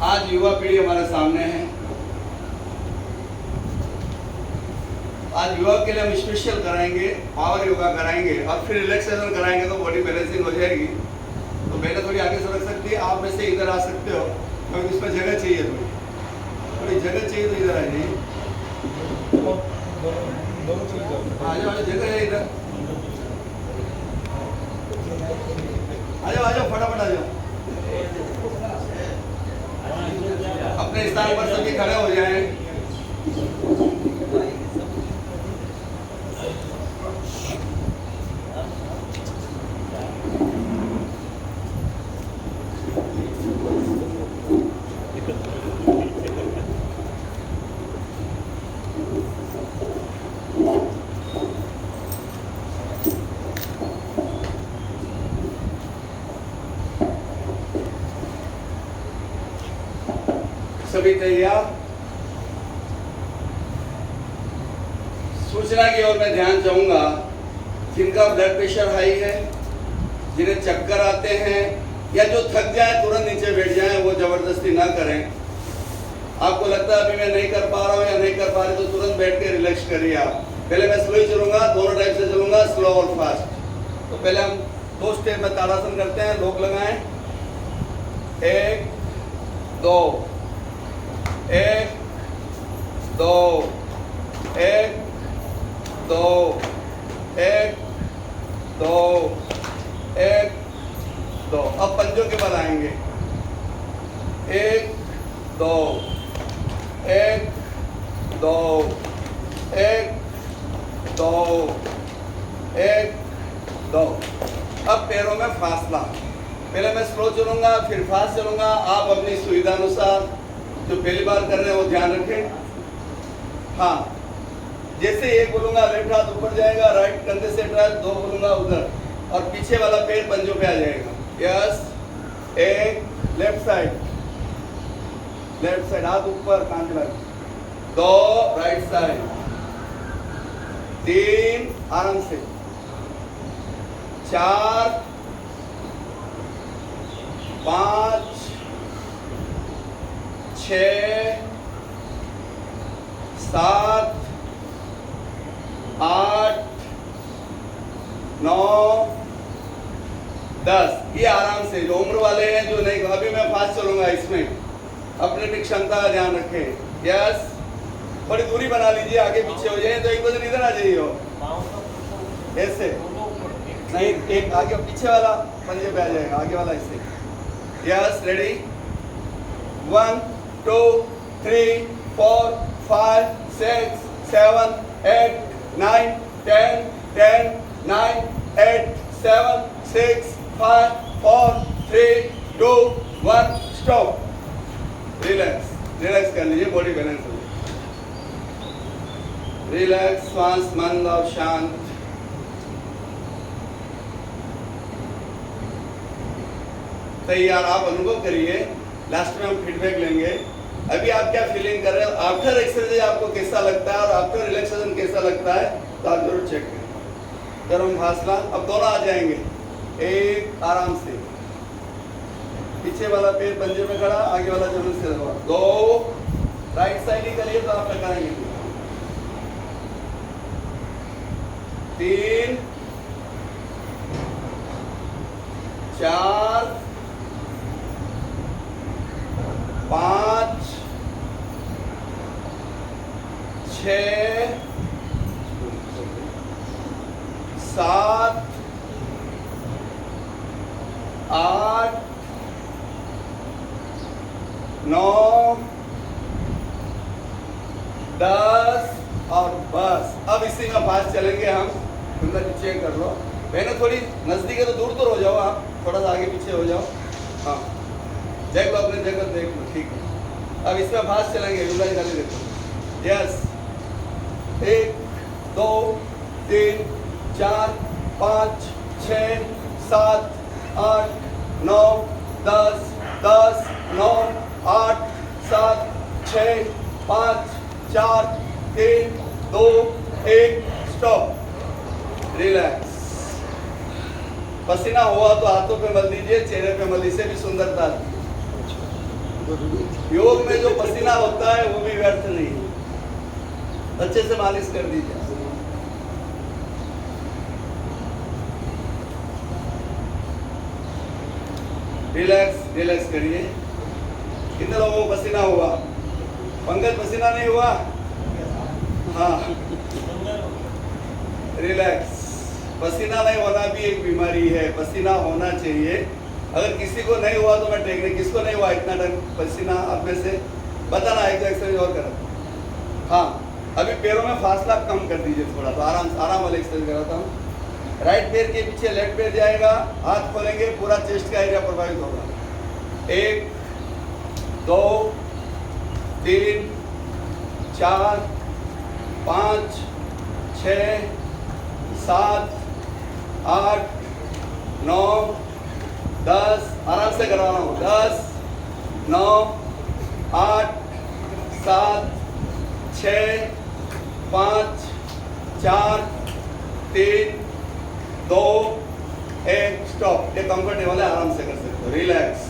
आज युवा पीढ़ी हमारे सामने है। आज युवा के लिए हम स्पेशल कराएंगे, पावर योगा कराएंगे और फिर रिलैक्सेशन कराएंगे तो बॉडी बैलेंसिंग हो जाएगी। तो पहले थोड़ी आगे सरक सकती है, आप में से इधर आ सकते हो क्योंकि इसमें जगह चाहिए, थोड़ी जगह चाहिए तो इधर आ जाइए। आ जाओ, जगह है इधर, आ जाओ फटाफट आ जाओ। अपने स्थान पर सभी खड़े हो जाएं। सभी तैयार? सूचना की ओर मैं ध्यान चाहूंगा, जिनका ब्लड प्रेशर हाई है, जिन्हें चक्कर आते हैं या जो थक जाए तुरंत नीचे बैठ जाएं, वो जबरदस्ती ना करें। आपको लगता है अभी मैं नहीं कर पा रहा हूं या नहीं कर पा रही तो तुरंत बैठ के रिलैक्स करिए। आप पहले मैं स्लो ही चलूंगा, दोनों टाइप से चलूंगा, स्लो और फास्ट। तो पहले हम 2 स्टेप में ताड़ासन करते हैं, रोक लगाएं, 1 2 1 2 1 2 1 2 1 2। अब पंजों के बल आएंगे, 1 2 1 2 1 2 1 2। अब पैरों में फासला, पहले मैं स्लो चलूंगा फिर फास्ट चलूंगा। आप अपनी सुविधा अनुसार जो पहली बार कर रहे हैं वो ध्यान रखें। हाँ, जैसे एक बोलूंगा लेफ्ट हाथ ऊपर जाएगा, राइट कंधे से ट्राई, 2 बोलूंगा उधर, और पीछे वाला पैर पंजों पे आ जाएगा। यस, 1 लेफ्ट साइड हाथ ऊपर, कान लग, 2 राइट साइड, 3 आराम से, 4 5 6 7 8 9 10। ये आराम से, जो उम्र वाले हैं, जो नहीं, अभी मैं फास्ट चलूंगा, इसमें अपने भी क्षमता का ध्यान रखें। यस, थोड़ी दूरी बना लीजिए, आगे पीछे हो जाए तो एक वजन इधर आ जाइए, ऐसे नहीं, एक आगे पीछे वाला पंजे पे आ जाएगा, आगे वाला ऐसे। Yes, ready, 1 2 3 4 5 6 7 8 9 10 10 9 8 7 6 5 4 3 2 1 stop. रिलैक्स कर लीजिए, बॉडी बैलेंस हो जाए। रिलैक्स, श्वास मंद और शांत। तैयार? आप अनुभव करिए, लास्ट में हम फीडबैक लेंगे। अभी आप क्या फीलिंग कर रहे हो? आफ्टर एक्सरसाइज आपको कैसा लगता है और आफ्टर रिलैक्सेशन कैसा लगता है, तो आप जरूर चेक करें। गर्म फासला, अब दोनों आ जाएंगे, एक आराम से, पीछे वाला पैर पंजे में खड़ा, आगे वाला जरूर से दबा, 2 राइट साइड ही करिए तो आप लगाएंगे, 3 4 5 6 7 8 9 10 और बस। अब इसी में फास्ट चलेंगे हम। उनका चेक कर लो, मैंने थोड़ी नजदीक है तो दूर हो जाओ, आप थोड़ा सा आगे पीछे हो जाओ। हाँ, देख लो अपने जगह, देख लो, ठीक है। अब इसमें फास्ट चलेंगे, देखो। Yes, 1 2 3 4 5 6 7 8 9 10 10 9 8 7 6 5 4 3 2 1 stop. रिलैक्स। पसीना हुआ तो हाथों पे मल दीजिए, चेहरे पे मल, इससे भी सुंदरता। योग में जो पसीना होता है वो भी व्यर्थ नहीं है। अच्छे से मालिश कर दीजिए। रिलैक्स रिलैक्स करिए। कितने लोगों को पसीना हुआ? पंकज पसीना नहीं हुआ? हाँ, रिलैक्स। पसीना नहीं होना भी एक बीमारी है, पसीना होना चाहिए। अगर किसी को नहीं हुआ तो मैं टेक्निक, किसको नहीं हुआ इतना टाइम पसीना आप में से बताना, एक एक्सरसाइज और करो। हाँ, अभी पैरों में फासला कम कर दीजिए थोड़ा, तो आराम वाले एक्सरसाइज कराता हूँ। राइट पैर के पीछे लेफ्ट पैर जाएगा, हाथ खोलेंगे, पूरा चेस्ट का एरिया प्रभावित होगा। 1 2 3 4 5 6 7 8 9 10, आराम से करा रहा हूँ। 10 9 8 7 6 5 4 3 2 1 स्टॉप। ये कंफर्टेबल है, आराम से कर सकते हो। रिलैक्स।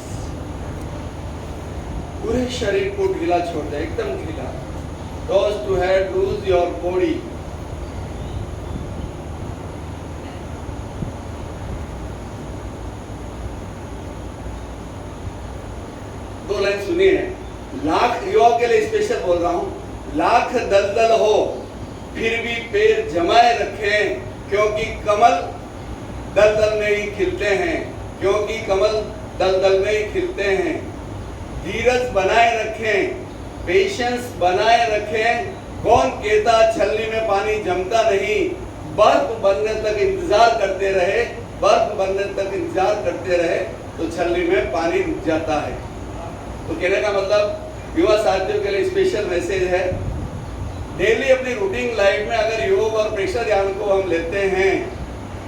पूरे शरीर को ढीला छोड़ दे, एकदम ढीला। Toes to head, loose your body. दो लाइन सुनिए। लाख युवाओं के लिए स्पेशल बोल रहा हूं। लाख दलदल हो फिर भी पैर जमाए रखें, क्योंकि कमल दलदल में ही खिलते हैं, क्योंकि कमल दलदल में ही खिलते हैं। धीरज बनाए रखें, पेशेंस बनाए रखें। कौन कहता छलनी में पानी जमता नहीं? बर्फ बनने तक इंतजार करते रहे, बर्फ बनने तक इंतजार करते रहे तो छलनी में पानी रुक जाता है। तो कहने का मतलब युवा साथियों के लिए स्पेशल मैसेज है। डेली अपनी रूटीन लाइफ में अगर योग और प्रेशर ध्यान को हम लेते हैं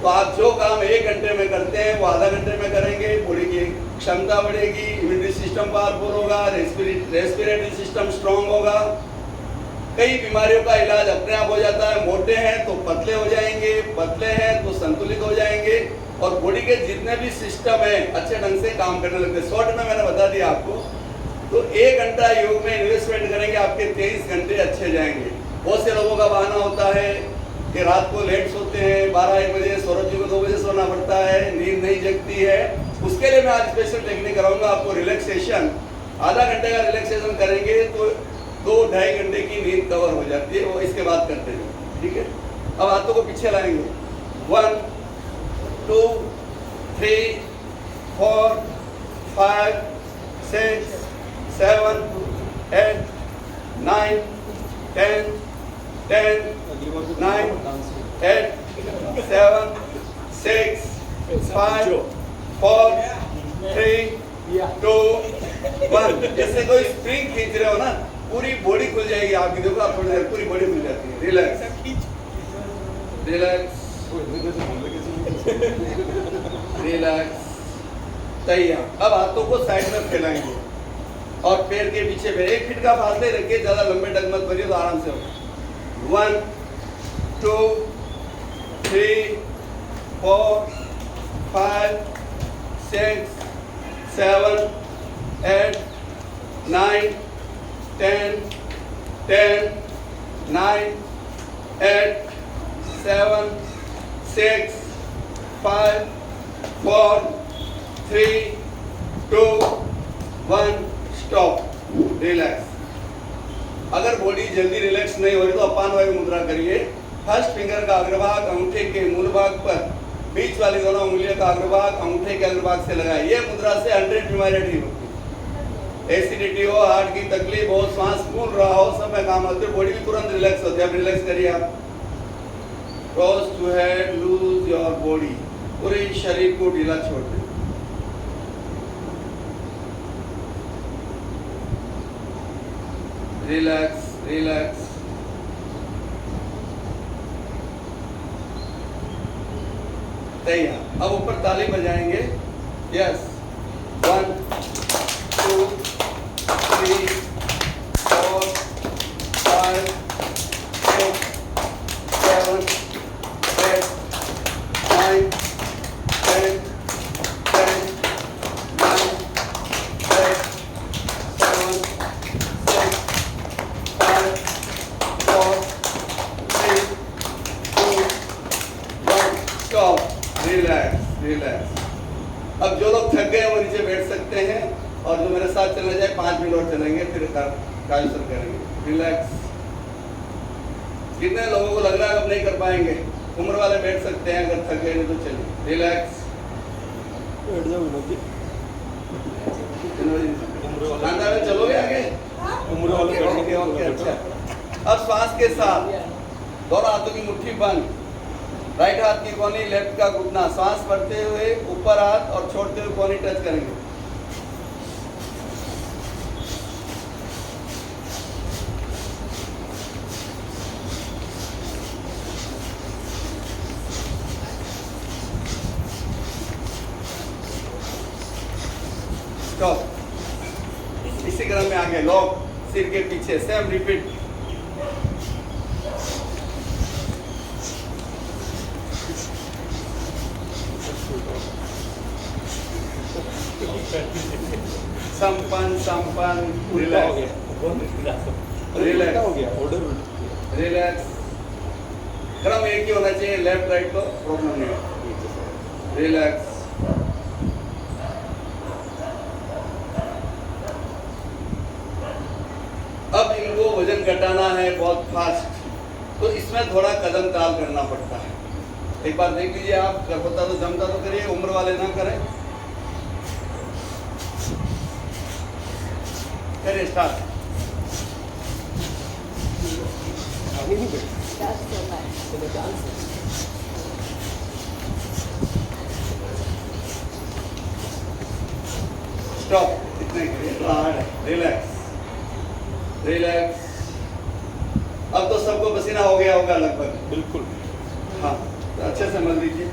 तो आप जो काम 1 घंटे में करते हैं वो आधा घंटे में करेंगे। बॉडी की क्षमता बढ़ेगी, इम्यूनिटी सिस्टम पावरफुल होगा, रेस्पिरेटरी सिस्टम स्ट्रांग होगा। कई बीमारियों का इलाज अपने आप हो जाता है। मोटे हैं तो पतले हो जाएंगे, पतले हैं तो संतुलित हो जाएंगे, और बॉडी के जितने भी सिस्टम है अच्छे ढंग से काम करने लगते हैं। शॉर्ट में मैंने बता दिया आपको। तो 1 घंटा योग में इन्वेस्टमेंट करेंगे, आपके 23 घंटे अच्छे जाएंगे। बहुत से लोगों का बहाना होता है कि रात को लेट सोते हैं, 12-1 बजे, सौरभ जी को 2 बजे सोना पड़ता है, नींद नहीं जगती है। उसके लिए मैं आज स्पेशल टेक्निक कराऊंगा आपको, रिलैक्सेशन। आधा घंटे का रिलैक्सेशन करेंगे तो 2-2.5 घंटे की नींद कवर हो जाती है। वो इसके बाद करते हैं, ठीक है। अब हाथों को पीछे लाएंगे। 1 2 3 4 5 6 7 8 9 10 10 9 8 7 6 5 4 3 2 1। जैसे कोई स्प्रिंग खींच रहे हो ना, पूरी बॉडी खुल जाएगी आपकी। देखो आप थोड़ी देर पूरी बॉडी खुल जाती है। Relax relax relax. तैयार। अब हाथों को साइड में फैलाएंगे और पैर के पीछे 1 फीट का फासले रखिए, ज्यादा लंबे डगमग करिए तो आराम से हो। 1 2 3 4 5 6 7 8 9 10 10 9 8 7 6 5 4 3 2 1 स्टॉप। रिलैक्स। अगर बॉडी जल्दी रिलैक्स नहीं हो रही तो अपान वायु मुद्रा करिए। फर्स्ट फिंगर का अग्रभाग अंगूठे के मूल भाग पर, बीच वाली दोनों उंगलियों का अग्रभाग अंगूठे के अग्रभाग से लगाए। ये मुद्रा से 100 बीमारियां ठीक होती है। एसिडिटी हो, हार्ट की तकलीफ हो, सांस फूल रहा हो, सब में काम आते हैं। बॉडी भी तुरंत रिलैक्स होती है। अब रिलैक्स करिए आप। Cross to head, loose your body. पूरे शरीर को ढीला छोड़ दें। Relax relax. तैयार। अब ऊपर ताली बजाएंगे। यस। 1 2 3 4 5 6 7 8 9 10 10 9 8 और जो मेरे साथ चलना चाहे 5 मिनट और चलेंगे, फिर काउंसर करेंगे। रिलैक्स। कितने लोगों को लग रहा है अब नहीं कर पाएंगे? उम्र वाले बैठ सकते हैं, अगर थक गए नहीं तो चलिए। रिलैक्स। चलोगे आगे? उम्र वाले बैठने के ओके, अच्छा। अब श्वास के साथ दोनों हाथों की मुट्ठी बंद, राइट हाथ की कोहनी, लेफ्ट का घुटना, सांस भरते हुए ऊपर हाथ और छोड़ते हुए कोहनी टच करेंगे। स्टॉप। इसी क्रम में आगे लॉक, सिर के पीछे, सेम रिपीट। संपन्न संपन्न। रिलैक्स रिलैक्स हो गया, ऑर्डर रिलैक्स। क्रम एक ही होना चाहिए, लेफ्ट राइट को प्रॉब्लम नहीं है। रिलैक्स। अब इनको वजन घटाना है बहुत फास्ट, तो इसमें थोड़ा कदम ताल करना पड़ता है। एक बार देख लीजिए, आप कर होता तो जमता तो करिए, उम्र वाले ना करें। करिए स्टार्ट। आगे नहीं बैठ स्टॉप। इतने रिलैक्स रिलैक्स। अब तो सबको पसीना हो गया होगा लगभग। बिल्कुल। हाँ, तो अच्छे से समझ लीजिए।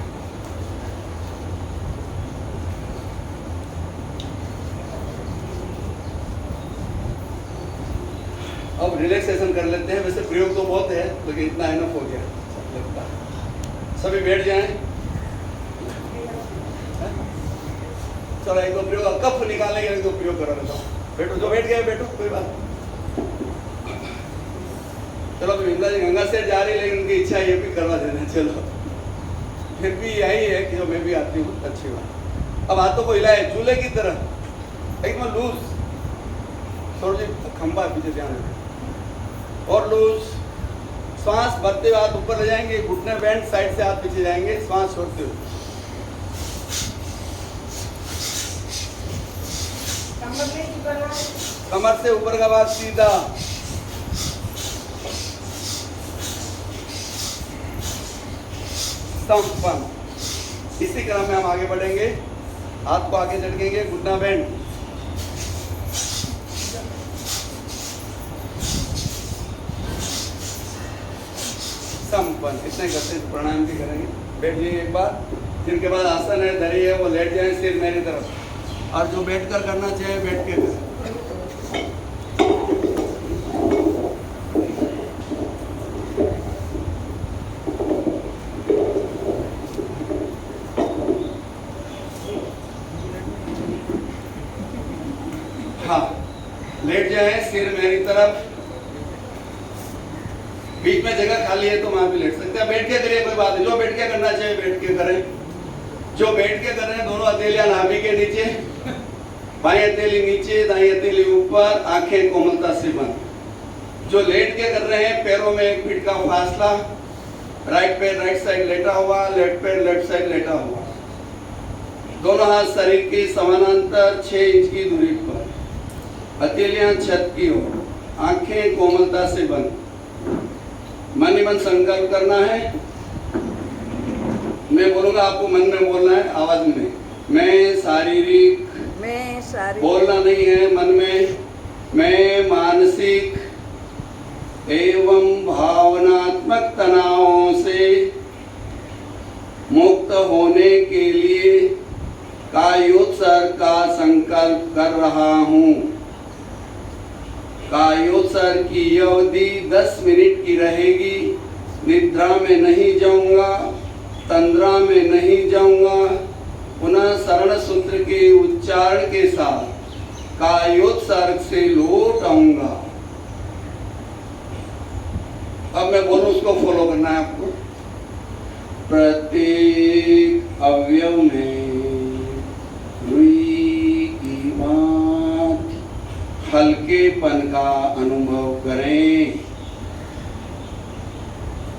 अब रिलैक्सेशन कर लेते हैं। वैसे प्रयोग तो बहुत है, लेकिन इतना इनफ हो गया लगता है। सभी बैठ जाएं। चलो एक दो प्रयोग, कफ निकालने के लिए दो प्रयोग करा लेता हूँ। बैठो, जो बैठ गए बैठो, कोई बात नहीं। चलो विमला जी गंगा से जा रही, लेकिन उनकी इच्छा ये भी करवा देना। चलो फिर भी यही है कि जो मैं भी आती हूँ, अच्छी बात। अब हाथों को हिलाए झूले की तरह, एकदम लूज। थोड़ी खंबा पीछे ध्यान रखें, और लूज। श्वास भरते हुए हाथ ऊपर ले जाएंगे, घुटने बैंड, साइड से हाथ पीछे जाएंगे, श्वास छोड़ते हुए। कमर से ऊपर का भाग सीधा। संपन्न। इसी क्रम में हम आगे बढ़ेंगे। हाथ को आगे झटकेंगे, घुटना बैंड। संपन्न। इतने करते प्राणायाम भी करेंगे। बैठ जाइए एक बार। जिनके बाद आसन है, धरी है, वो लेट जाए सिर मेरी तरफ, और जो बैठकर करना चाहिए बैठ के करें। हाँ, लेट जाए, सिर मेरी तरफ। बीच में जगह खाली है तो वहां भी लेट सकते हैं। बैठ के करिए, कोई बात नहीं। जो बैठ के करना चाहिए बैठ के करें। जो बैठ के कर रहे हैं, दोनों हथेलियां नाभि के नीचे, बाई हथेली नीचे, दाई हथेली ऊपर, आंखें कोमलता से बंद। जो लेट के कर रहे हैं, पैरों में 1 फीट का फासला, राइट पैर राइट साइड लेटा हुआ, लेफ्ट पैर लेफ्ट साइड लेटा हुआ, दोनों हाथ शरीर के समानांतर 6 इंच की दूरी पर, हथेलियां छत की ओर, आंखें कोमलता से बंद। मन ही मन संकल्प करना है। मैं बोलूंगा, आपको मन में बोलना है, आवाज में। मैं शारीरिक बोलना नहीं है, मन में। मैं मानसिक एवं भावनात्मक तनावों से मुक्त होने के लिए कायोत्सर्ग का संकल्प कर रहा हूँ। कायोत्सर्ग की अवधि 10 मिनट की रहेगी। निद्रा में नहीं जाऊंगा, तंद्रा में नहीं जाऊंगा। पुनः शरण सूत्र के उच्चारण के साथ कायोत्सर्ग से लौट आऊंगा। अब मैं बोलूं, उसको फॉलो करना है आपको। प्रत्येक अवयव में रुई की मां हल्केपन का अनुभव करें।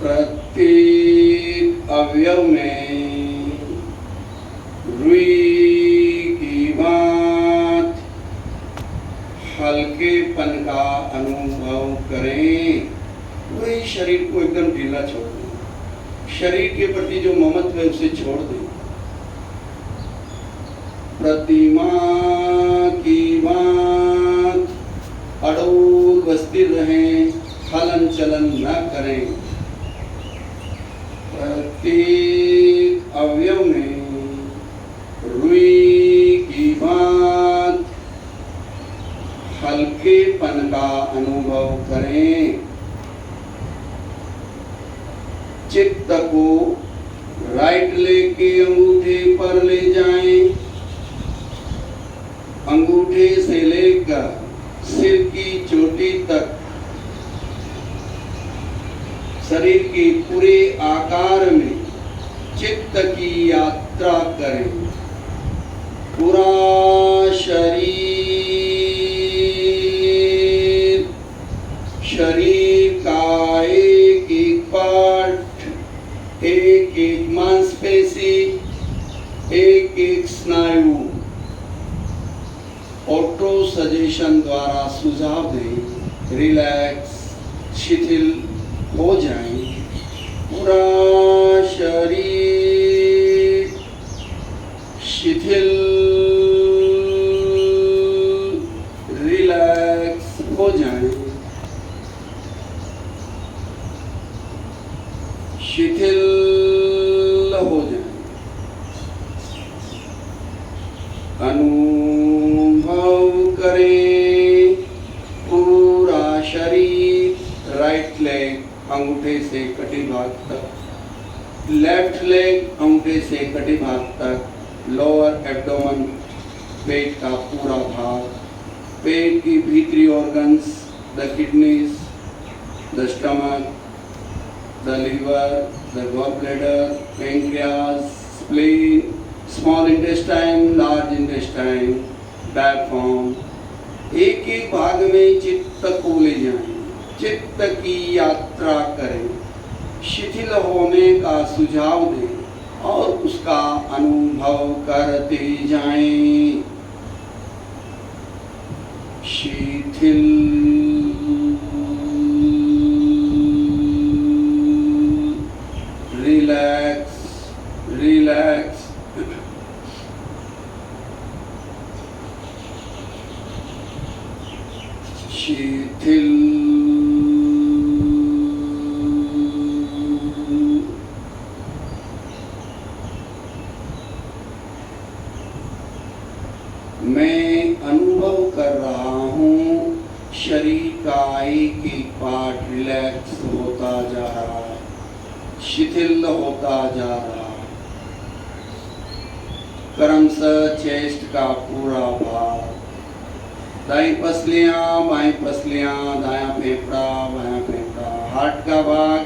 प्रत्येक अवयव में रुई की बात हल्केपन का अनुभव करें। पूरे शरीर को एकदम ढीला छोड़ दें। शरीर के प्रति जो ममत्व है उसे छोड़ दें। प्रतिमा की बात अड़ोल व स्थिर रहें, हलन चलन न करें। प्रत्येक अवयव में रुई की बात हल्केपन का अनुभव करें। चित्त को राइट लेग के अंगूठे पर ले जाएं। अंगूठे से लेकर सिर की चोटी तक शरीर के पूरे आकार में चित्त की यात्रा करें। पूरा शरीर का एक एक पार्ट, एक एक मांसपेशी, एक एक स्नायु ऑटो सजेशन द्वारा सुझाव दें, रिलैक्स, शिथिल हो जाएं। पूरा शरीर शिथिल, रिलैक्स हो जाएं। शिथिल हो जाएं। अनुभव करें पूरा शरीर, राइट लेग अंगूठे से कटी भाग तक, लेफ्ट लेग अंगूठे से कटी भाग तक, लोअर एब्डोमेन पेट का पूरा भाग, पेट की भीतरी organs, the kidneys, the stomach, the liver, the gallbladder, pancreas, spleen, small intestine, large intestine, diaphragm, एक एक भाग में चित्त को ले जाएं, चित्त की यात्रा करें, शिथिल होने का सुझाव दें और उसका अनुभव करते जाएं। शिथिल, रिलैक्स, रिलैक्स। शिथिल, मैं अनुभव कर रहा हूँ शरीर का एक एक पार्ट रिलैक्स होता जा रहा है, शिथिल होता जा रहा है। क्रमशः चेस्ट का पूरा भाग, दाई पसलियां, बाई पसलियां, दायां फेफड़ा, बायां फेफड़ा, हार्ट का भाग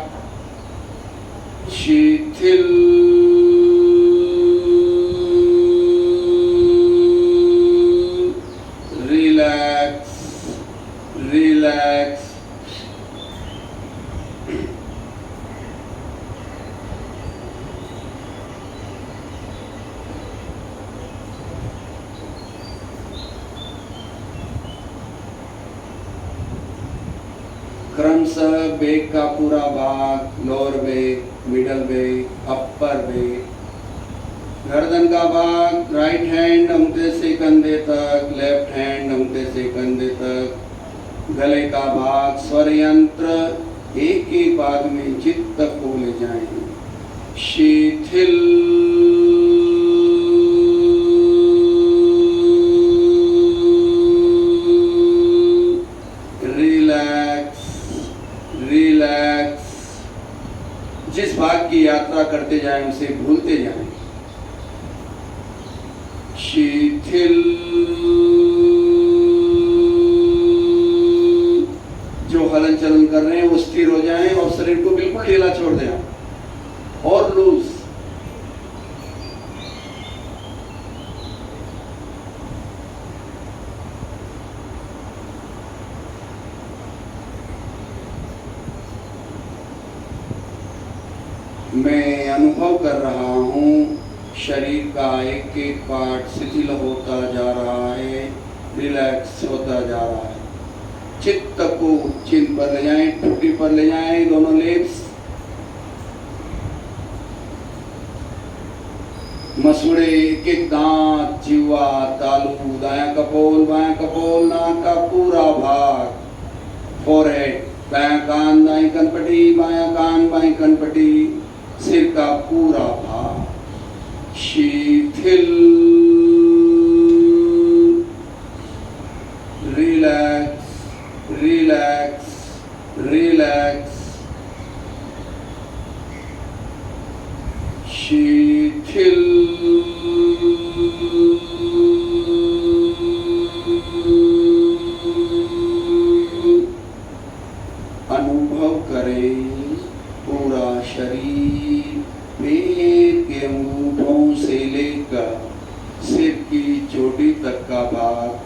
शिथिल, रिलैक्स, रिलैक्स। क्रमशः बैक का पूरा भाग, lower back, middle back, upper back, गर्दन का भाग, राइट हैंड अंगूठे से कंधे तक, लेफ्ट हैंड अंगूठे से कंधे तक, गले का भाग, स्वर यंत्र, एक एक भाग में चित्त को ले जाएं। शिथिल, रिलैक्स। जिस भाग की यात्रा करते जाएं उसे भूलते जाएं। शिथिल, जो हलन चलन कर रहे हैं वो स्थिर हो जाएं और शरीर को बिल्कुल ढीला छोड़ दें और लूज। मैं अनुभव कर रहा हूँ शरीर का एक एक पार्ट शिथिल होता जा रहा है, रिलैक्स होता जा रहा है। चित्त को चिन पर ले जाएं, ठुड्डी पर ले जाएं, दोनों लिप्स, मसूड़े, एक एक दांत, जीवा, तालू, दायां कपोल, बायां कपोल, नाक का पूरा भाग, फोरहेड, दायां कान, दाईं कनपटी, बायां कान, बाईं कनपटी, सिर का पूरा भाग शिथिल, रिलैक्स, रिलैक्स, रिलैक्स, शिथिल, अनुभव करें पूरा शरीर, पेट के अंगूठों से लेकर सिर की चोटी तक का भाग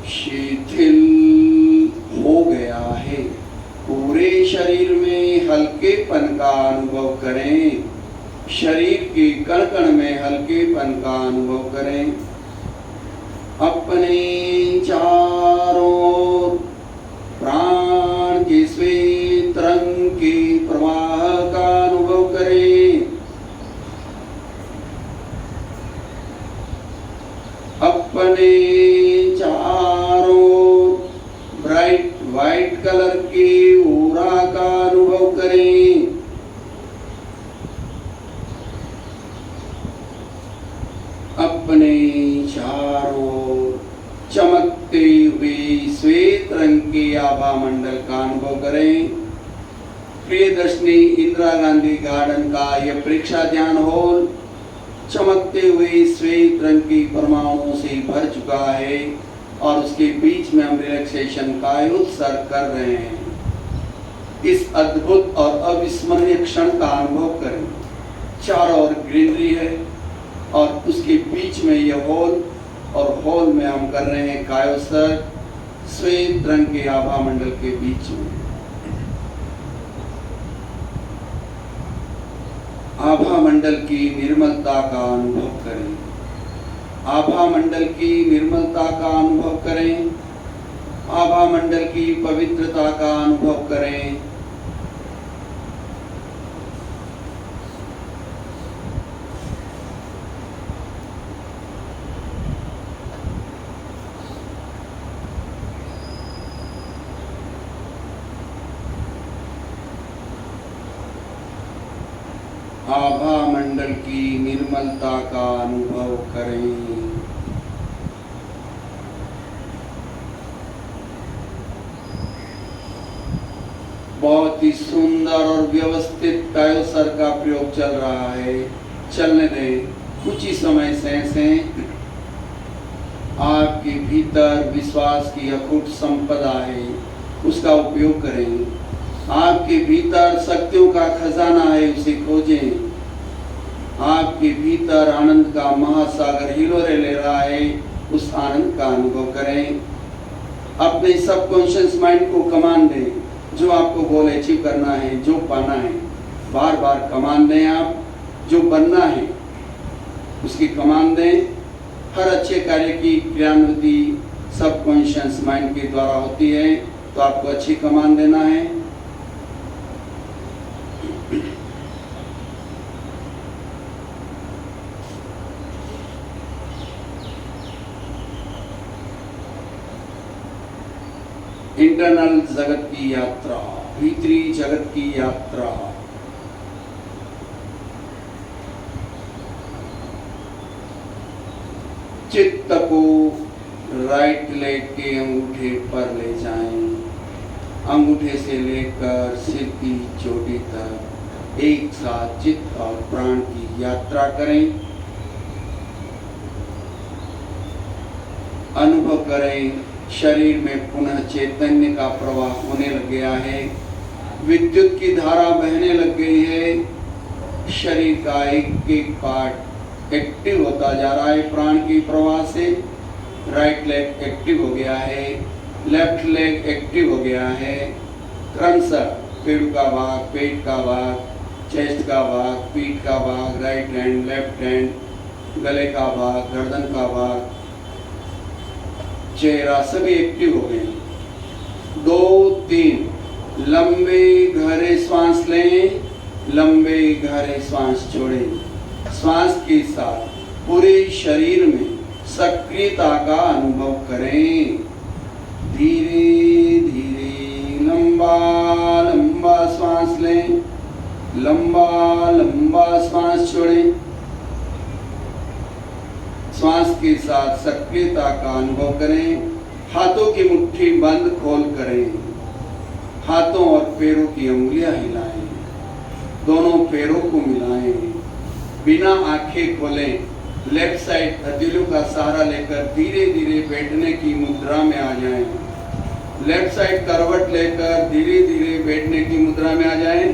शिथिल हो गया है। पूरे शरीर में हल्केपन का अनुभव करें, शरीर के कण कण में हल्केपन का अनुभव करें। अपने चारों प्राण के श्वेत रंग के प्रवाह का अनुभव करें। अपने चारों ब्राइट व्हाइट कलर के ओरा का अनुभव करें। अपने चारों चमकते हुए श्वेत रंग के आभा मंडल का अनुभव करें। प्रियदर्शनी इंदिरा गांधी गार्डन का यह परीक्षा ध्यान हॉल चमकते हुए श्वेत रंग की परमाणुओं से भर चुका है और उसके बीच में हम रिलैक्सेशन का उत्सर्ग कर रहे हैं। इस अद्भुत और अविस्मरणीय क्षण का अनुभव करें। चारों ओर ग्रीनरी है और उसके बीच में यह हॉल, और हॉल में हम कर रहे हैं कायोत्सर्ग श्वेत रंग के आभा मंडल के बीच में। आभा मंडल की निर्मलता का अनुभव करें। आभा मंडल की निर्मलता का अनुभव करें। आभा मंडल की पवित्रता का अनुभव करें। आभा मंडल की निर्मलता का अनुभव करें। बहुत ही सुंदर और व्यवस्थित कायोत्सर्ग का प्रयोग चल रहा है। चलने दें। कुछ ही समय से आपके भीतर विश्वास की अखूट संपदा है, उसका उपयोग करें। आपके भीतर शक्तियों का खजाना है, उसे खोजें। आपके भीतर आनंद का महासागर हिलोरे ले रहा है, उस आनंद का अनुभव करें। अपने सबकॉन्शियस माइंड को कमांड दें। जो आपको गोल अचीव करना है, जो पाना है, बार बार कमांड दें। आप जो बनना है उसकी कमांड दें। हर अच्छे कार्य की क्रियान्विति सबकॉन्शियस माइंड के द्वारा होती है, तो आपको अच्छी कमांड देना है। इंटरनल जगत की यात्रा, भीतरी जगत की यात्रा। चित्त को राइट लेग के अंगूठे पर ले जाएं। अंगूठे से लेकर सिर की चोटी तक एक साथ चित्त और प्राण की यात्रा करें। अनुभव करें शरीर में पुनः चैतन्य का प्रवाह होने लग गया है। विद्युत की धारा बहने लग गई है। शरीर का एक एक पार्ट एक्टिव होता जा रहा है प्राण की प्रवाह से। राइट लेग एक्टिव हो गया है, लेफ्ट लेग एक्टिव हो गया है, क्रमशः पेड़ का भाग, पेट का भाग, चेस्ट का भाग, पीठ का भाग, राइट हैंड, लेफ्ट हैंड, गले का भाग, गर्दन का भाग, चेहरा सभी एक्टिव हो गए। 2 3 लंबे गहरे श्वास लें, लंबे गहरे श्वास छोड़ें। श्वास के साथ पूरे शरीर में सक्रियता का अनुभव करें। धीरे धीरे लंबा लंबा श्वास लें, लंबा लंबा श्वास छोड़ें। श्वास के साथ सक्रियता का अनुभव करें। हाथों की मुट्ठी बंद खोल करें। हाथों और पैरों की उंगलियां हिलाएं। दोनों पैरों को मिलाएं। बिना आंखें खोलें लेफ्ट साइड हथेलियों का सहारा लेकर धीरे धीरे बैठने की मुद्रा में आ जाएं। लेफ्ट साइड करवट लेकर धीरे धीरे बैठने की मुद्रा में आ जाएं।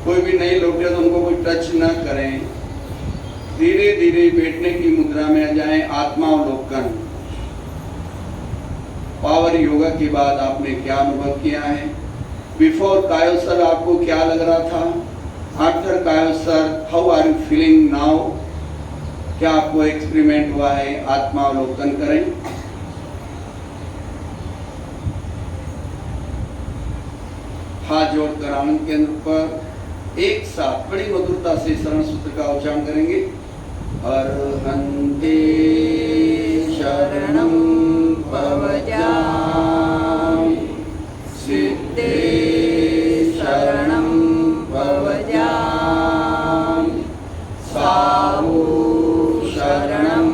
कोई भी नई लौटे तो उनको कोई टच न करें। धीरे धीरे बैठने की मुद्रा में आ जाएं। आत्मावलोकन। पावर योगा के बाद आपने क्या अनुभव किया है? बिफोर कायोत्सव आपको क्या लग रहा था? आफ्टर कायोत्सव how are you feeling now? क्या आपको एक्सपेरिमेंट हुआ है? आत्मावलोकन करें। हाथ जोड़कर आनंद केंद्र पर एक साथ बड़ी मधुरता से शरण सूत्र का उच्चारण करेंगे। अरहन्ते शरणं भवजामि, सिद्धे शरणं भवजामि, साहु शरणं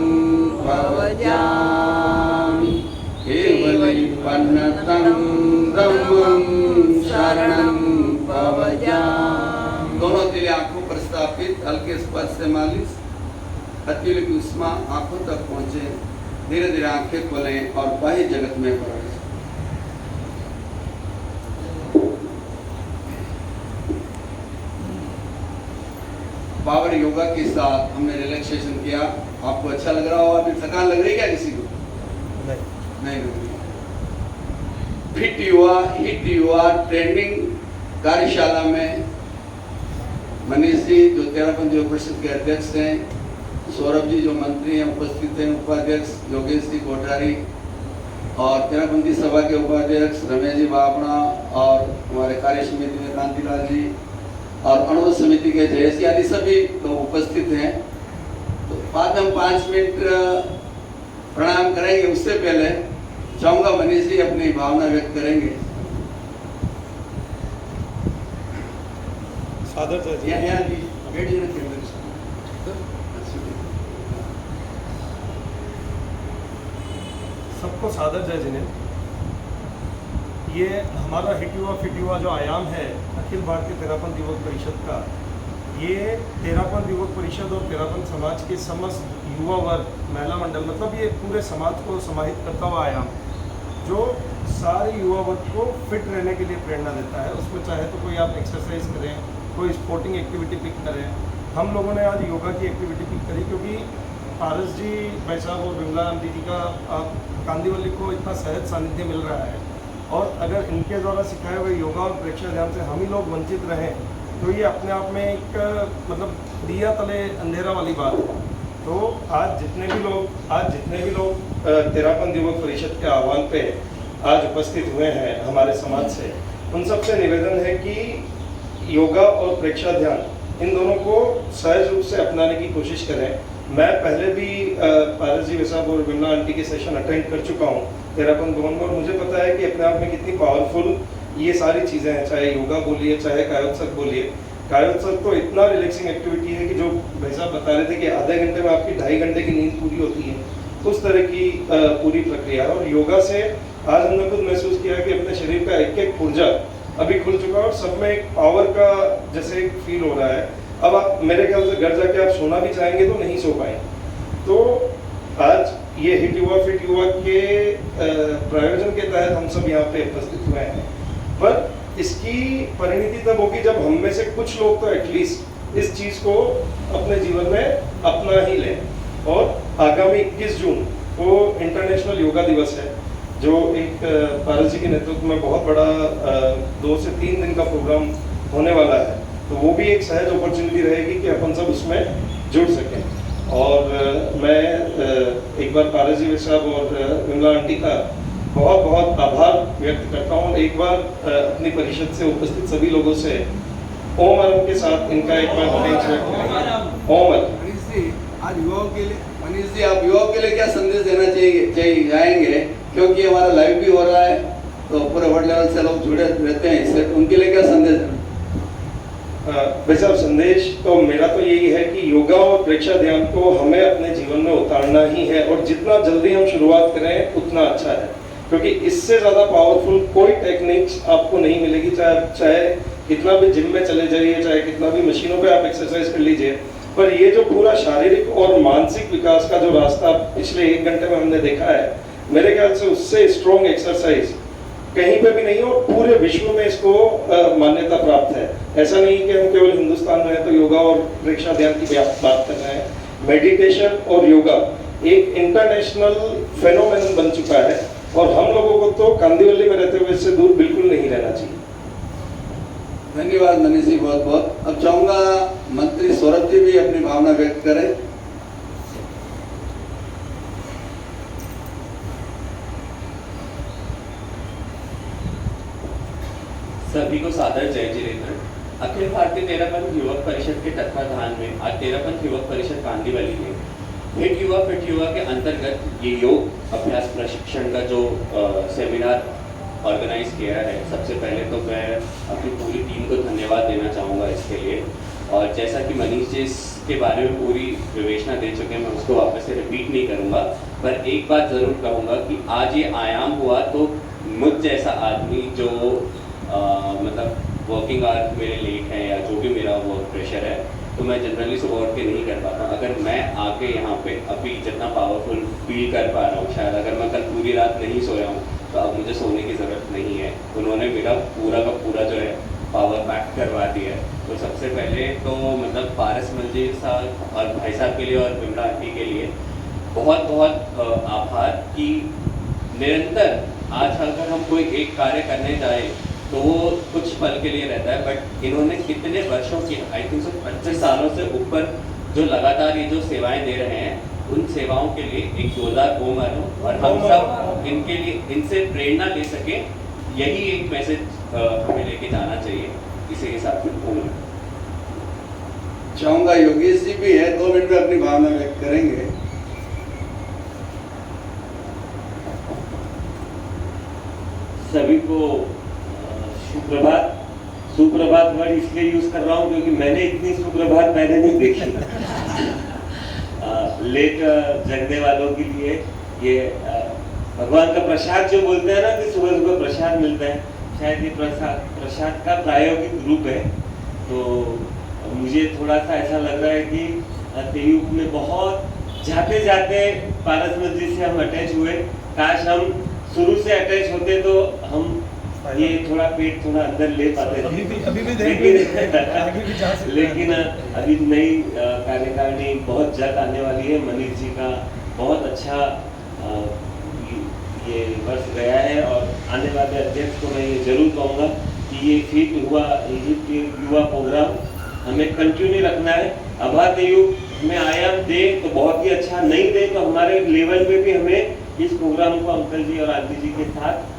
भवजामि, केवलैपन्नतं ब्रह्मं शरणं भवजामि। दोनों तिले आंखों पर स्थापित, हल्के स्पर्श से मालिश। हथेली की उष्मा आंखों तक पहुंचे। धीरे धीरे आंखें खोलें और बाह्य जगत में प्रवेश। पावर योगा के साथ हमने रिलैक्सेशन किया। आपको अच्छा लग रहा होगा? अभी थकान लग रही है क्या किसी को? नहीं लग रही। फिट युवा हिट युवा ट्रेनिंग कार्यशाला में मनीष जी जो तेरापंथी योग परिषद के अध्यक्ष हैं, सौरभ जी जो मंत्री हैं उपस्थित हैं, उपाध्यक्ष योगेश जी कोठारी और तेरापंथी सभा के उपाध्यक्ष रमेश जी बापना और हमारे कार्य समिति में कांतिलाल जी और अणु समिति के जयेश आदि सभी लोग उपस्थित हैं। तो बाद में हम 5 मिनट प्रणाम करेंगे। उससे पहले चाहूंगा मनीष जी अपनी भावना व्यक्त करेंगे। सादर जी यहाँ जी बैठ जाइए। सबको सादर जय जिन्हें। ये हमारा हिट युवा फिट युवा जो आयाम है अखिल भारतीय तेरापंथ युवक परिषद का, ये तेरापंथ युवक परिषद और तेरापंथ समाज के समस्त युवा वर्ग, महिला मंडल, मतलब ये पूरे समाज को समाहित करता हुआ आयाम जो सारे युवा वर्ग को फिट रहने के लिए प्रेरणा देता है। उसमें चाहे तो कोई आप एक्सरसाइज करें, कोई स्पोर्टिंग एक्टिविटी पिक करें। हम लोगों ने आज योगा की एक्टिविटी पिक करी क्योंकि पारस जी भाई साहब और विमला आंटी जी का कांदिवली को इतना सहज सानिध्य मिल रहा है, और अगर इनके द्वारा सिखाए हुए योगा और प्रेक्षक ध्यान से हम ही लोग वंचित रहें तो ये अपने आप में एक मतलब दिया तले अंधेरा वाली बात है। तो आज जितने भी लोग तेरापंथ युवक परिषद के आह्वान पे आज उपस्थित हुए हैं हमारे समाज से, उन सबसे निवेदन है कि योगा और प्रेक्षक ध्यान इन दोनों को सहज रूप से अपनाने की कोशिश करें। मैं पहले भी पारस जी साहब और विमला आंटी के सेशन अटेंड कर चुका हूँ तेरापंथ भवन में, और मुझे पता है कि अपने आप में कितनी पावरफुल ये सारी चीज़ें हैं। चाहे योगा बोलिए, चाहे कायोत्सव बोलिए। कायोत्सव तो इतना रिलैक्सिंग एक्टिविटी है कि जो भाई साहब बता रहे थे कि आधे घंटे में आपकी 2.5 घंटे की नींद पूरी होती है, उस तरह की पूरी प्रक्रिया है। और योगा से आज हमने खुद महसूस किया कि अपने शरीर का एक एक पुर्जा अभी खुल चुका है और सब में एक पावर का जैसे एक फील हो रहा है। अब आप मेरे ख्याल से घर जाके आप सोना भी चाहेंगे तो नहीं सो पाएंगे। तो आज ये हिट युवा फिट युवा के प्रायोजन के तहत हम सब यहाँ पे उपस्थित हुए हैं, पर इसकी परिणति तब होगी जब हम में से कुछ लोग तो एटलीस्ट इस चीज़ को अपने जीवन में अपना ही लें। और आगामी 21 जून को इंटरनेशनल योगा दिवस है, जो एक पारस जी के नेतृत्व में बहुत बड़ा 2 से 3 दिन का प्रोग्राम होने वाला है, तो वो भी एक सहज अपॉर्चुनिटी रहेगी कि अपन सब उसमें जुड़ सकें। और मैं एक बार पारस जी साहब और विमला आंटी का बहुत बहुत आभार व्यक्त करता हूँ। एक बार अपनी परिषद से उपस्थित सभी लोगों से ओम अरम के साथ इनका एक बार थैंक्स व्यक्त करेंगे। ओम अरम। मनीष जी, आज युवाओं के लिए, मनीष जी आप युवाओं के लिए क्या संदेश देना चाहिए जाएंगे, क्योंकि हमारा लाइव भी हो रहा है तो पूरे वर्ल्ड लेवल से लोग जुड़े रहते हैं, इससे उनके लिए क्या संदेश देना? भाई साहब, संदेश तो मेरा तो यही है कि योगा और प्रेक्षा ध्यान को हमें अपने जीवन में उतारना ही है, और जितना जल्दी हम शुरुआत करें उतना अच्छा है, क्योंकि इससे ज़्यादा पावरफुल कोई टेक्निक्स आपको नहीं मिलेगी। चाहे कितना भी जिम में चले जाइए, चाहे कितना भी मशीनों पे आप एक्सरसाइज कर लीजिए, पर ये जो पूरा शारीरिक और मानसिक विकास का जो रास्ता पिछले 1 घंटे में हमने देखा है, मेरे ख्याल से उससे स्ट्रॉन्ग एक्सरसाइज कहीं पे भी नहीं हो। पूरे विश्व में इसको मान्यता प्राप्त है। ऐसा नहीं कि हम केवल हिंदुस्तान में तो योगा और प्रेक्षा ध्यान की बात कर रहे हैं। मेडिटेशन और योगा एक इंटरनेशनल फेनोमेनन बन चुका है, और हम लोगों को तो कांदिवली में रहते हुए इससे दूर बिल्कुल नहीं रहना चाहिए। धन्यवाद मनीष जी, बहुत बहुत। अब चाहूंगा मंत्री सौरभ जी भी अपनी भावना व्यक्त करें। सभी को सादर जय जिलेंद्र। अखिल भारतीय तेरापंथ युवक परिषद के तत्वाधान में आज तेरापंथ युवक परिषद कांदिवली में फिट युवा के अंतर्गत ये योग अभ्यास प्रशिक्षण का जो सेमिनार ऑर्गेनाइज किया है, सबसे पहले तो मैं अपनी पूरी टीम को धन्यवाद देना चाहूँगा इसके लिए। और जैसा कि मनीष जी इसके बारे में पूरी विवेचना दे चुके हैं, मैं उसको वापस से रिपीट नहीं करूँगा, पर एक बात ज़रूर कहूँगा कि आज ये आयाम हुआ तो मुझ जैसा आदमी जो मतलब वर्किंग आवर्स मेरे लेट हैं या जो भी मेरा वर्क प्रेशर है, तो मैं जनरली सुबह उठ के नहीं कर पाता। अगर मैं आके यहाँ पे अभी जितना पावरफुल फील कर पा रहा हूँ, शायद अगर मैं कल पूरी रात नहीं सोया हूँ तो अब मुझे सोने की ज़रूरत नहीं है। उन्होंने मेरा पूरा का पूरा जो है पावर बैक करवा दिया है। तो सबसे पहले तो मतलब पारस मंजी साहब और भाई साहब के लिए और विमला आंटी के लिए बहुत बहुत आभार कि निरंतर आज अगर हम कोई एक कार्य करने जाए तो वो कुछ पल के लिए रहता है, बट इन्होंने कितने वर्षों की, आई थिंक 25 सालों से ऊपर जो लगातार ये जो सेवाएं दे रहे हैं, उन सेवाओं के लिए एक जोरदार ओम अरम, और हम सब इनके लिए इनसे प्रेरणा ले सके, यही एक मैसेज हमें लेके जाना चाहिए। इसी के साथ में ओम चाहूंगा योगेश जी भी है, 2 मिनट में अपनी भावना व्यक्त करेंगे। सभी को सुप्रभात वर्ड इसलिए यूज कर रहा हूँ क्योंकि मैंने इतनी सुप्रभात पहले नहीं देखी। लेट जगने वालों के लिए ये भगवान का प्रसाद जो बोलते हैं ना कि सुबह सुबह प्रसाद मिलता है, शायद ये प्रसाद का प्रायोगिक रूप है। तो मुझे थोड़ा सा ऐसा लग रहा है कि तेयुग में बहुत जाते जाते पारस मस्जिद से हम अटैच हुए। काश हम शुरू से अटैच होते तो हम ये थोड़ा पेट थोड़ा अंदर ले पाते थे। अभी भी लेकिन अभी नई कार्यकारिणी बहुत जल्द आने वाली है। मनीष जी का बहुत अच्छा ये वर्ष गया है, और आने वाले अध्यक्ष को मैं ये जरूर कहूँगा कि ये फिट युवा प्रोग्राम हमें कंटिन्यू रखना है। आभार युग में आयाम दे तो बहुत ही अच्छा, नहीं दे तो हमारे लेवल पे भी हमें इस प्रोग्राम को अंकल जी और आंटी जी के साथ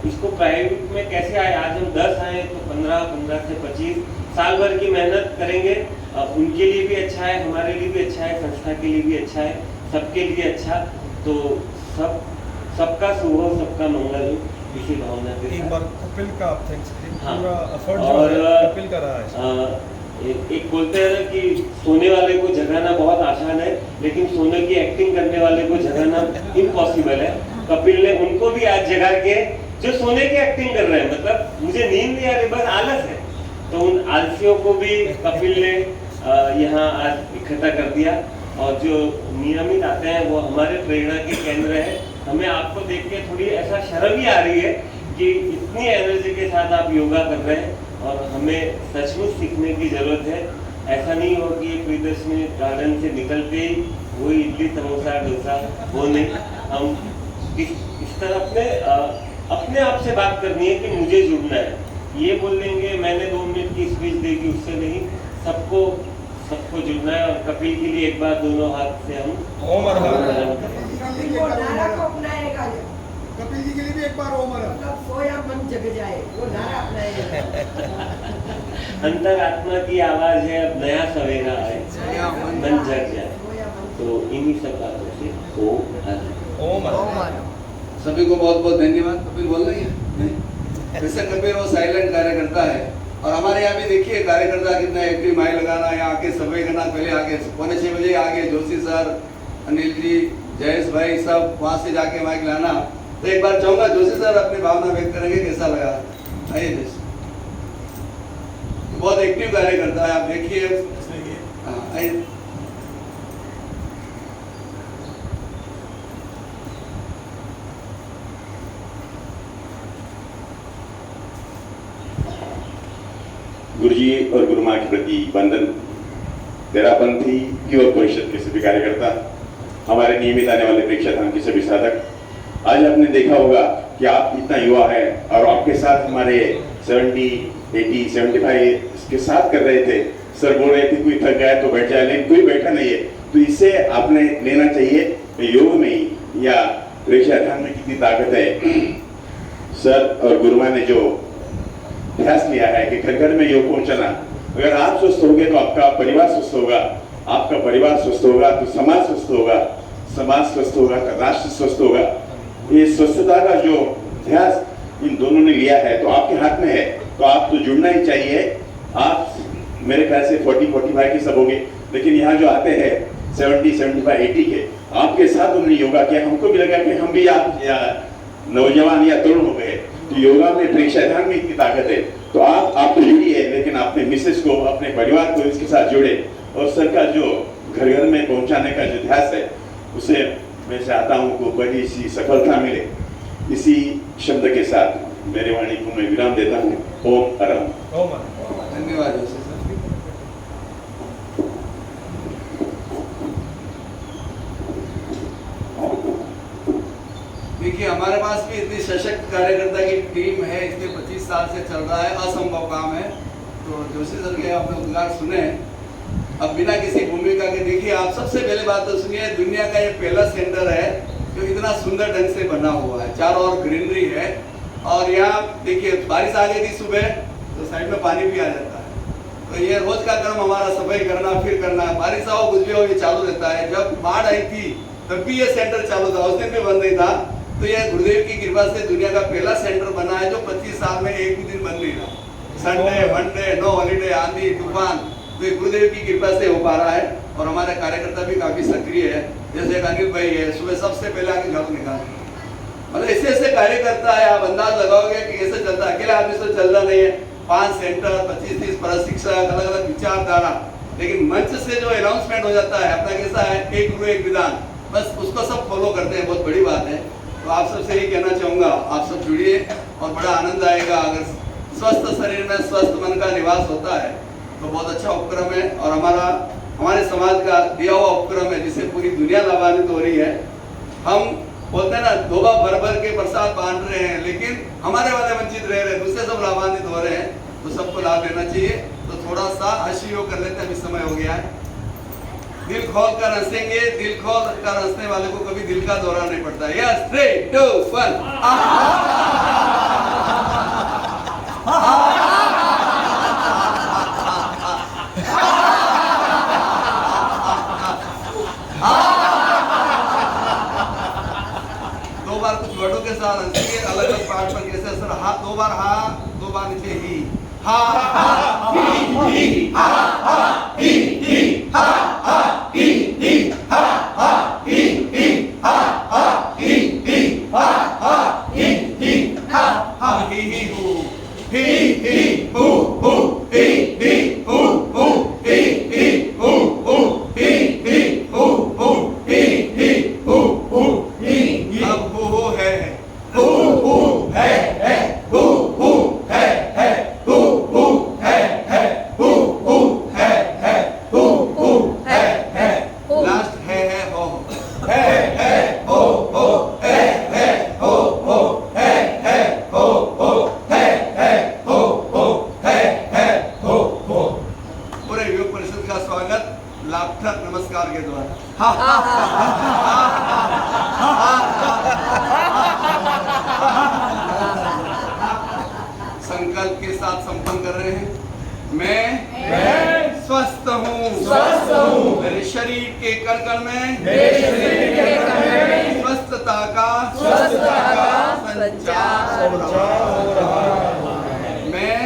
इसको प्राइवेट में कैसे आए। आज हम 10 आए तो 15 से 25 साल भर की मेहनत करेंगे। उनके लिए भी अच्छा है, हमारे लिए भी अच्छा है, संस्था के लिए भी अच्छा है, सबके लिए अच्छा। तो सबका शुभ हो, सबका मंगल हो, इसी भावना के एक बार कपिल का आप थैंक्स करें। हाँ। पूरा एफर्ट जो है कपिल का रहा है। एक बोलते हैं ना कि सोने वाले को जगाना बहुत आसान है, लेकिन सोने की एक्टिंग करने वाले को जगाना इम्पॉसिबल है। कपिल ने उनको भी आज जगा के जो सोने की एक्टिंग कर रहे हैं, मतलब मुझे नींद नहीं आ रही, बस आलस है, तो उन आलसियों को भी कपिल ने यहाँ आज इकट्ठा कर दिया। और जो नियमित आते हैं वो हमारे प्रेरणा के केंद्र है। हमें आपको देख के थोड़ी ऐसा शर्म ही आ रही है कि इतनी एनर्जी के साथ आप योगा कर रहे हैं, और हमें सचमुच सीखने की जरूरत है। ऐसा नहीं हो कि प्रियदर्शनी गार्डन से निकलते ही वही इडली समोसा डोसा वो नहीं, हम इस तरफ में अपने आप से बात करनी है कि मुझे जुड़ना है। ये बोल देंगे मैंने 2 मिनट की स्पीच देगी, उससे नहीं, सबको जुड़ना है। और कपिल के लिए एक बार दोनों हाथ से हम ओम अरहम। वो नारा को अपनाएगा, कपिल जी के लिए भी एक बार ओम अरहम। मतलब सोया मन जग जाए, वो नारा अपनाएगा। अंतरात्मा की आवाज है, अब नया सवेरा है, मन जग जाए। सोया मन तो इन्हीं सब बातों से ओम अरहम। ओम अरहम। सभी को बहुत बहुत धन्यवाद। कपिल बोल रही है नहीं? वैसे कपिल वो साइलेंट कार्यकर्ता है, और हमारे यहाँ भी देखिए कार्यकर्ता कितना एक्टिव, माइक लगाना, यहाँ आके सफाई करना, पहले आके 5:45 बजे आगे जोशी सर, अनिल जी, जयेश भाई सब वहाँ से जाके माइक लाना। तो एक बार चाहूंगा जोशी सर अपनी भावना व्यक्त करेंगे, कैसा लगा? आइए जोशी। बहुत एक्टिव कार्यकर्ता है, आप देखिए। हाँ आइए। गुरु जी और गुरु माँ के प्रति वंदन। तेरापंथी युवक परिषद के सभी कार्यकर्ता, हमारे नियमित आने वाले परीक्षा धाम के सभी साधक, आज आपने देखा होगा कि आप इतना युवा है और आपके साथ हमारे 70, 80, 75 के साथ कर रहे थे। सर बोल रहे थे कोई थक गया तो बैठ जाए, लेकिन कोई बैठा नहीं है। तो इससे आपने लेना चाहिए योग में या परीक्षा धाम में कितनी ताकत है। सर और गुरु माँ ने जो प्रयास लिया है कि घर घर में योग पहुंचाना, अगर आप स्वस्थ होंगे तो आपका परिवार स्वस्थ होगा, आपका परिवार स्वस्थ होगा तो समाज स्वस्थ होगा, समाज स्वस्थ होगा तो राष्ट्र स्वस्थ होगा। ये स्वस्थता का जो प्रयास इन दोनों ने लिया है तो आपके हाथ में है, तो आप तो जुड़ना ही चाहिए। आप मेरे ख्याल से 40-45 के सब होंगे, लेकिन यहाँ जो आते हैं 70, 75, 80 के, आपके साथ उन्होंने योगा किया। हमको भी लगा कि हम भी आप नौजवान या तरुण हो गए, तो योगा में परीक्षा ध्यान में इतनी ताकत है। तो आप तो जुड़िए, लेकिन अपने मिसेस को, अपने परिवार को इसके साथ जोड़े। और सर का जो घर घर में पहुंचाने का जो ध्यास है, उसे मैं चाहता हूँ को बड़ी सी सफलता मिले। इसी शब्द के साथ मेरे वाणी को मैं विराम देता हूँ। ओम अरहम। ओम अरहम। धन्यवाद जोशी सर। देखिए हमारे पास भी इतनी सशक्त कार्यकर्ता की टीम है, इसलिए 25 साल से चल रहा है, असंभव काम है। तो जोशी सर के आपने उद्गार सुने। अब बिना किसी भूमिका के देखिए, आप सबसे पहले बात तो सुनिए, दुनिया का ये पहला सेंटर है जो इतना सुंदर ढंग से बना हुआ है, चारों ओर ग्रीनरी है। और यहाँ देखिए बारिश आ गई थी सुबह, तो साइड में पानी भी आ जाता है। तो ये रोज का कर्म हमारा, सफाई करना, फिर करना, बारिश आओ कुछ भी हो, ये चालू रहता है। जब बाढ़ आई थी तब भी ये सेंटर चालू था, उस दिन भी बंद नहीं था। तो ये गुरुदेव की कृपा से दुनिया का पहला सेंटर बना है जो 25 साल में एक भी दिन बंद नहीं रहा। संडे, मंडे, नो हॉलीडे, आंधी तूफान, तो ये गुरुदेव की कृपा से हो पा रहा है। और हमारे कार्यकर्ता भी काफी सक्रिय है, जैसे एक अनिल भाई है, सुबह सबसे पहले आके झाड़ू निकालते। मतलब ऐसे ऐसे कार्यकर्ता है, आप अंदाज लगाओगे कि कैसे चलता है। अकेले आदमी से चलना नहीं है। 5 सेंटर, 25-30 प्रशिक्षक, अलग अलग विचारधारा, लेकिन मंच से जो अनाउंसमेंट हो जाता है अपना, कैसा है, एक गुरु एक विधान, बस उसको सब फॉलो करते हैं, बहुत बड़ी बात है। तो आप सबसे यही कहना चाहूँगा, आप सब जुड़िए और बड़ा आनंद आएगा। अगर स्वस्थ शरीर में स्वस्थ मन का निवास होता है तो बहुत अच्छा उपक्रम है, और हमारे समाज का दिया हुआ उपक्रम है, जिससे पूरी दुनिया लाभान्वित हो रही है। हम बोलते हैं ना, धोबा भर भर के प्रसाद बांट रहे हैं, लेकिन हमारे वाले वंचित रह रहे हैं, दूसरे सब लाभान्वित हो रहे हैं। तो सबको लाभ लेना चाहिए। तो थोड़ा सा हंसी योग कर लेते हैं, अभी समय हो गया है। दिल खोल कर हंसेंगे, दिल खोल कर हंसने वाले को कभी दिल का दौरा नहीं पड़ता। यस, 3, 2, 1। दो बार कुछ वर्डों के साथ हंसेंगे, अलग अलग पार्ट पर कैसे असर। हा 2 बार, हा 2 बार नीचे ही, हा ही हा ही हा ही हा ही हा ही हा ही हा he who he who who he who who he who who he who who he who who he. अब हु है, हु है, हु है, हु है, हु है, हु है। लास्ट है हो, है हो, है कण कण में मेरे शरीर के कण में स्वस्थता का संचार हो रहा है। मैं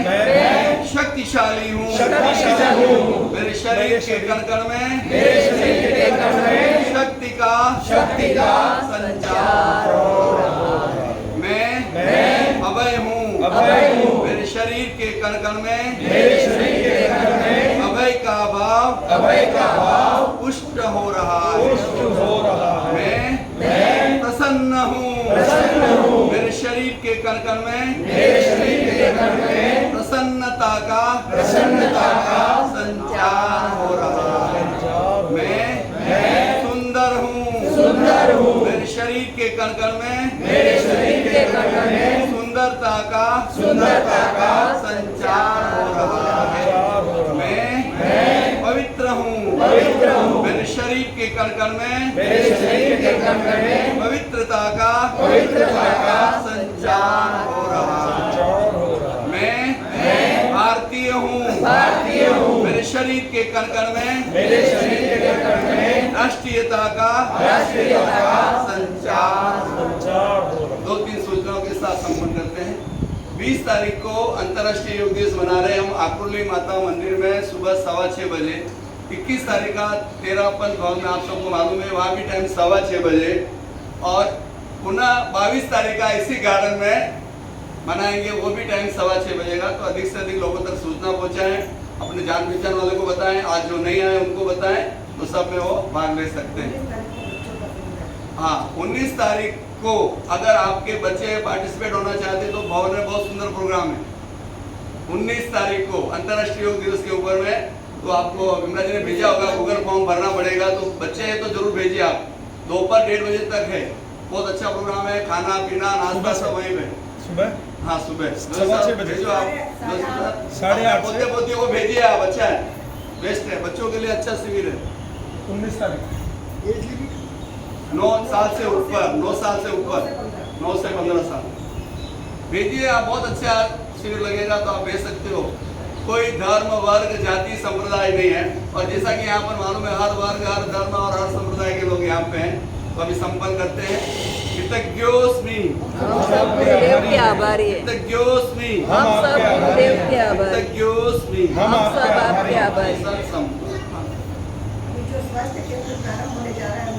शक्तिशाली हूँ मेरे शरीर के कण कण में शक्ति का संचार हो रहा है। मैं अभय हूँ मेरे शरीर के कण कण में अभय का भाव पुष्ट हो रहा है। मैं प्रसन्न हूँ मेरे शरीर के कण कण में प्रसन्नता का संचार हो रहा है। मैं सुंदर हूँ मेरे शरीर के कण कण में सुंदरता का संचार हो रहा है। मैं पवित्र हूँ मेरे शरीर के कण कण में पवित्रता का संचार हो रहा है। मैं भारतीय हूँ मेरे शरीर के कण कण में राष्ट्रीयता का संचार हो रहा है। 2-3 सूचनाओं के साथ संपन्न करते हैं। 20 तारीख को अंतर्राष्ट्रीय योग दिवस मना रहे हम आकुर्ली माता मंदिर में सुबह 6:15 बजे। 21 तारीख का 13 पंथ भवन में आप सबको मालूम है, वहाँ भी टाइम 6:15 बजे। और पुनः 22 तारीख का इसी गार्डन में मनाएंगे, वो भी टाइम 6:15 बजे का। तो अधिक से अधिक लोगों तक सूचना पहुँचाएं, अपने जान पहचान वाले को बताएं, आज जो नहीं आए उनको बताएं, तो सब में वो भाग ले सकते हैं। हाँ, 19 तारीख को अगर आपके बच्चे पार्टिसिपेट होना चाहते तो भवन में बहुत सुंदर प्रोग्राम है। 19 तारीख को अंतर्राष्ट्रीय योग दिवस के ऊपर में, तो आपको विमला जी ने भेजा होगा, गूगल फॉर्म भरना पड़ेगा। तो बच्चे हैं तो जरूर भेजिए आप। दोपहर 1:30 बजे तक है, बहुत अच्छा प्रोग्राम है, खाना पीना नाश्ता सब वहीं पे। सुबह हाँ, सुबह 6:30 बजे भेजो आप। 8:30 पोते पोतियों को भेजिए आप, अच्छा है, बेस्ट है, बच्चों के लिए अच्छा शिविर है। 19 तारीख 9 साल से ऊपर 9 साल से ऊपर 9 से 15 साल भेजिए आप, बहुत अच्छा शिविर लगेगा, तो आप भेज सकते हो। कोई धर्म वर्ग जाति संप्रदाय नहीं है, और जैसा कि यहाँ पर मालूम है हर वर्ग हर धर्म और हर संप्रदाय के लोग यहाँ पे हैं। तो अभी संपन्न करते हैं। कृतज्ञोस्मि, हम सब गुरुदेव के आभारी हैं। कृतज्ञोस्मि, हम सब गुरुदेव के आभारी, कृतज्ञोस्मि, हम सब आपके आभारी। सत्संग। जो स्वास्थ्य क्षेत्र प्रारंभ होने जा रहा है